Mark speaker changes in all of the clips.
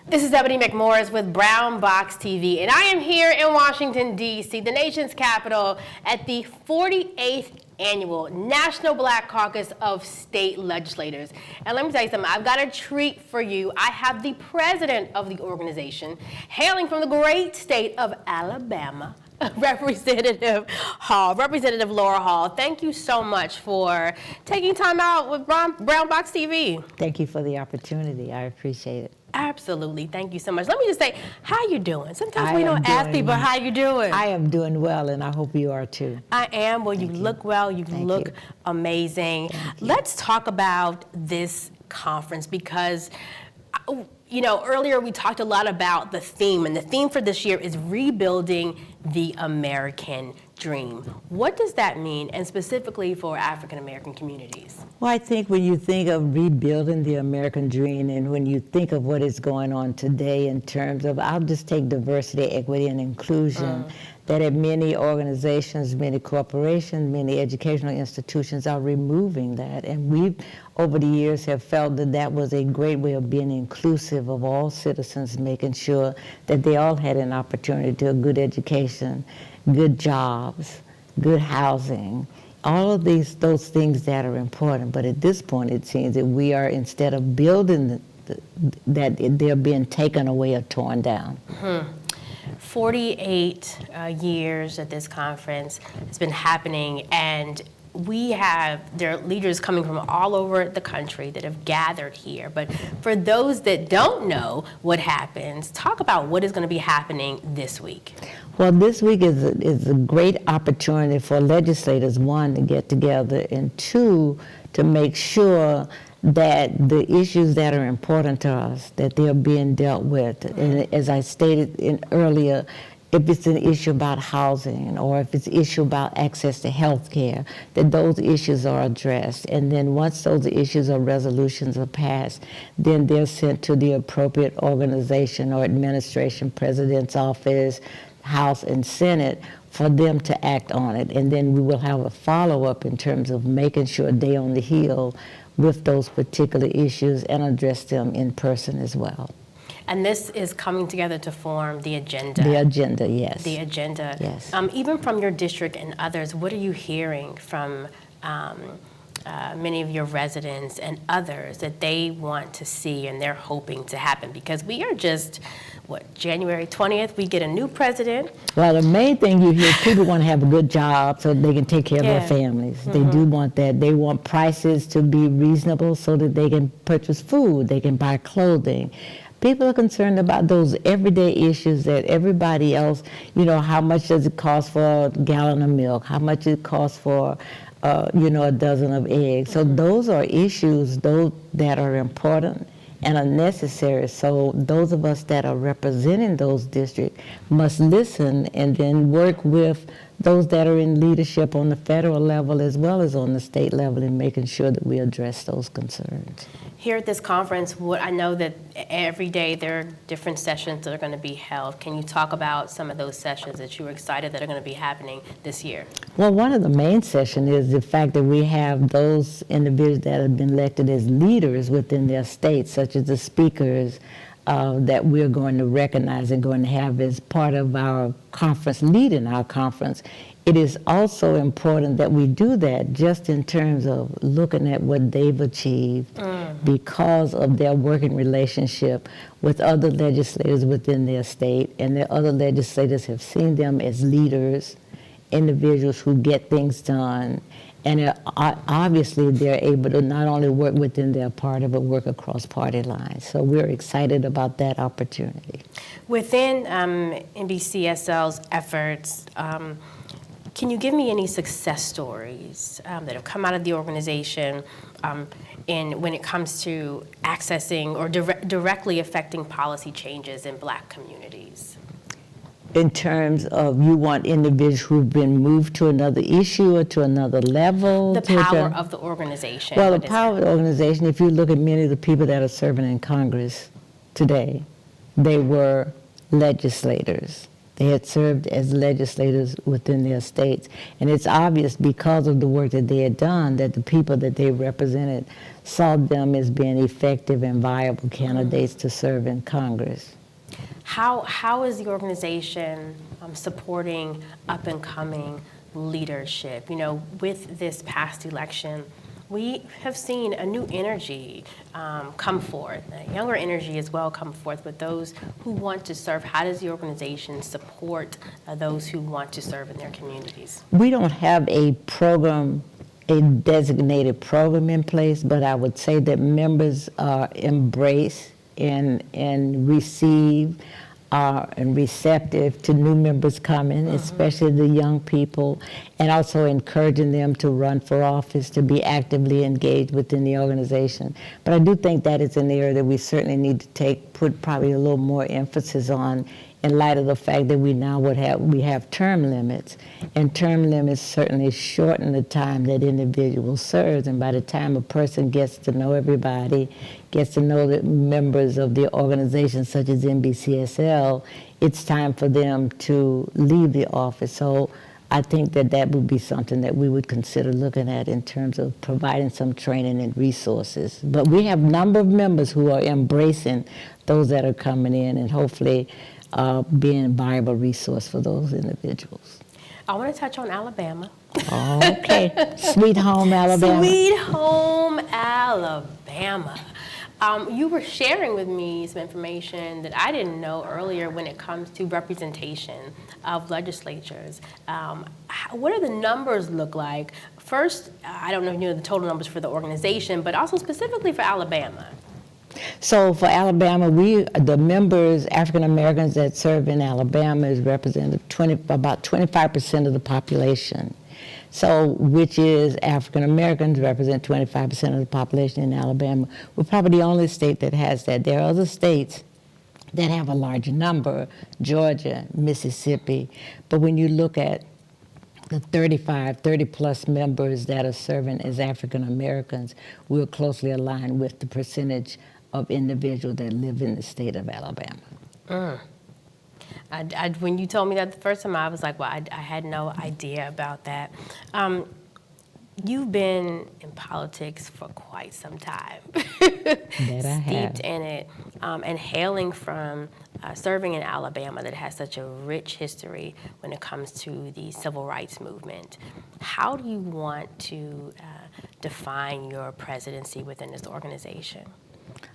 Speaker 1: This is Ebony McMorris with Brown Box TV, and I am here in Washington, D.C., the nation's capital, at the 48th Annual National Black Caucus of State Legislators. And let me tell you something, I've got a treat for you. I have the president of the organization, hailing from the great state of Alabama, Representative Laura Hall. Thank you so much for taking time out with Brown Box TV.
Speaker 2: Thank you for the opportunity. I appreciate it.
Speaker 1: Absolutely. Thank you so much. Let me just say, how you doing? Sometimes we don't ask people how you doing.
Speaker 2: I am doing well, and I hope you are too.
Speaker 1: I am. Well, you look well. You look amazing. Let's talk about this conference because, you know, earlier we talked a lot about the theme, and the theme for this year is rebuilding the American dream. What does that mean, and specifically for African American communities?
Speaker 2: Well, I think when you think of rebuilding the American dream, and when you think of what is going on today in terms of, I'll just take diversity, equity, and inclusion, that at many organizations, many corporations, many educational institutions are removing that. And we, over the years, have felt that that was a great way of being inclusive of all citizens, making sure that they all had an opportunity to a good education, good jobs, good housing, all of those things that are important. But at this point, it seems that we are, instead of building that, they're being taken away or torn down.
Speaker 1: 48 years at this conference has been happening, and there are leaders coming from all over the country that have gathered here. But for those that don't know what happens, talk about what is going to be happening this week.
Speaker 2: Well, this week is a great opportunity for legislators, one, to get together, and two, to make sure that the issues that are important to us, that they're being dealt with. And as I stated earlier, if it's an issue about housing or if it's an issue about access to health care, that those issues are addressed. And then once those issues or resolutions are passed, then they're sent to the appropriate organization or administration, President's office, House and Senate, for them to act on it. And then we will have a follow-up in terms of making sure they on the heel with those particular issues and address them in person as well.
Speaker 1: And this is coming together to form the agenda.
Speaker 2: The agenda, yes.
Speaker 1: The agenda.
Speaker 2: Yes.
Speaker 1: Even from your district and others, what are you hearing from many of your residents and others that they want to see and they're hoping to happen? Because we are just, January 20th, we get a new president.
Speaker 2: Well, the main thing you hear, people want to have a good job so they can take care of their families. They do want that. They want prices to be reasonable so that they can purchase food, they can buy clothing. People are concerned about those everyday issues that everybody else, you know, how much does it cost for a gallon of milk? How much it costs for, you know, a dozen of eggs? So those are issues that are important and are necessary. So those of us that are representing those districts must listen and then work with those that are in leadership on the federal level as well as on the state level in making sure that we address those concerns.
Speaker 1: Here at this conference, I know that every day there are different sessions that are going to be held. Can you talk about some of those sessions that you were excited that are going to be happening this year?
Speaker 2: Well, one of the main sessions is the fact that we have those individuals that have been elected as leaders within their states, such as the speakers, that we're going to recognize and going to have as part of our conference, leading our conference. It is also important that we do that just in terms of looking at what they've achieved because of their working relationship with other legislators within their state, and the other legislators have seen them as leaders, individuals who get things done, and obviously they're able to not only work within their party, but work across party lines. So we're excited about that opportunity. Within
Speaker 1: NBCSL's efforts, can you give me any success stories that have come out of the organization when it comes to accessing or directly affecting policy changes in Black communities?
Speaker 2: In terms of, you want individuals who've been moved to another issue or to another level?
Speaker 1: The power of the organization.
Speaker 2: Well, the power of the organization, if you look at many of the people that are serving in Congress today, they were legislators. They had served as legislators within their states. And it's obvious because of the work that they had done that the people that they represented saw them as being effective and viable candidates to serve in Congress.
Speaker 1: How is the organization supporting up-and-coming leadership? You know, with this past election, we have seen a new energy come forth, a younger energy as well come forth with those who want to serve. How does the organization support those who want to serve in their communities?
Speaker 2: We don't have a program, a designated program in place, but I would say that members embrace and receive and receptive to new members coming, especially the young people, and also encouraging them to run for office, to be actively engaged within the organization. But I do think that is an area that we certainly need to put probably a little more emphasis on in light of the fact that we have term limits, and term limits certainly shorten the time that individual serves. And by the time a person gets to know everybody, gets to know the members of the organization such as NBCSL, it's time for them to leave the office. So I think that would be something that we would consider looking at in terms of providing some training and resources. But we have a number of members who are embracing those that are coming in, and hopefully being a viable resource for those individuals.
Speaker 1: I want to touch on Alabama.
Speaker 2: Okay. Sweet home Alabama.
Speaker 1: Sweet home Alabama. You were sharing with me some information that I didn't know earlier when it comes to representation of legislatures. What do the numbers look like? First, I don't know if you know the total numbers for the organization, but also specifically for Alabama.
Speaker 2: So for Alabama, the members, African Americans that serve in Alabama is represented about 25% of the population. So, which is African Americans represent 25% of the population in Alabama. We're probably the only state that has that. There are other states that have a larger number, Georgia, Mississippi. But when you look at the 30 plus members that are serving as African Americans, we're closely aligned with the percentage of individuals that live in the state of Alabama.
Speaker 1: When you told me that the first time, I was like, well, I had no idea about that. You've been in politics for quite some time.
Speaker 2: That I have.
Speaker 1: Steeped in it, and hailing from serving in Alabama that has such a rich history when it comes to the civil rights movement. How do you want to define your presidency within this organization?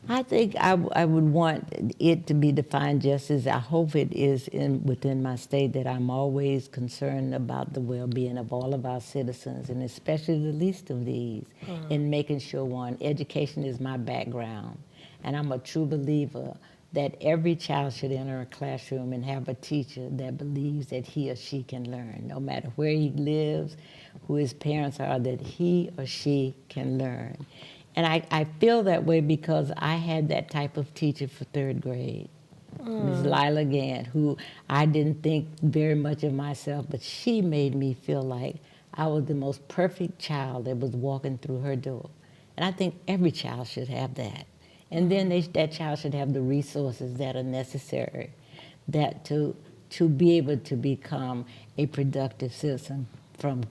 Speaker 2: I think I would want it to be defined just as I hope it is within my state, that I'm always concerned about the well-being of all of our citizens, and especially the least of these, in making sure, education is my background. And I'm a true believer that every child should enter a classroom and have a teacher that believes that he or she can learn, no matter where he lives, who his parents are, that he or she can learn. And I feel that way because I had that type of teacher for third grade, Ms. Lila Gann, who I didn't think very much of myself, but she made me feel like I was the most perfect child that was walking through her door. And I think every child should have that. And then that child should have the resources that are necessary to be able to become a productive citizen from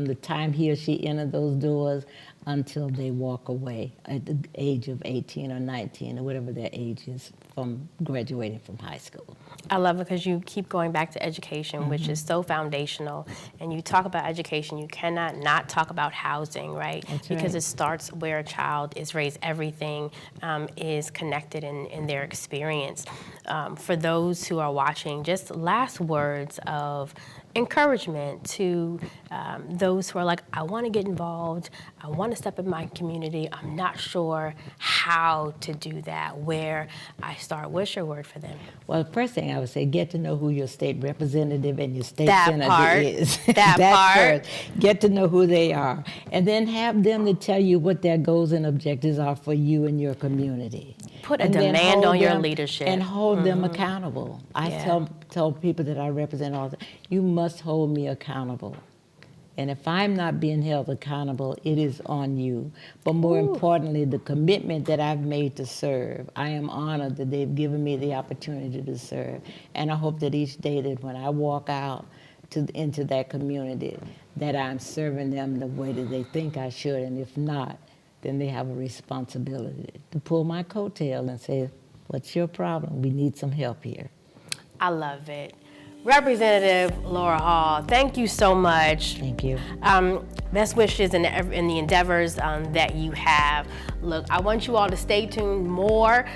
Speaker 2: the time he or she enters those doors until they walk away at the age of 18 or 19 or whatever their age is from graduating from high school.
Speaker 1: I love it because you keep going back to education, which is so foundational. And you talk about education, you cannot not talk about housing, right?
Speaker 2: That's
Speaker 1: because
Speaker 2: right.
Speaker 1: it starts where a child is raised. Everything is connected in their experience. For those who are watching, just last words of encouragement to those who are like, I want to get involved, I want to step in my community, I'm not sure how to do that, where I start. What's your word for them?
Speaker 2: Well, the first thing I would say, get to know who your state representative and your state senator is.
Speaker 1: That part.
Speaker 2: First. Get to know who they are. And then have them to tell you what their goals and objectives are for you and your community.
Speaker 1: Put a demand on your leadership.
Speaker 2: And hold them accountable. I tell people that I represent all the time, you must hold me accountable. And if I'm not being held accountable, it is on you. But more importantly, the commitment that I've made to serve. I am honored that they've given me the opportunity to serve. And I hope that each day that when I walk out into that community, that I'm serving them the way that they think I should. And if not, then they have a responsibility to pull my coattail and say, what's your problem? We need some help here.
Speaker 1: I love it. Representative Laura Hall, thank you so much.
Speaker 2: Thank you.
Speaker 1: Best wishes in the endeavors that you have. Look, I want you all to stay tuned more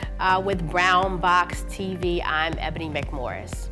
Speaker 1: with Brown Box TV. I'm Ebony McMorris.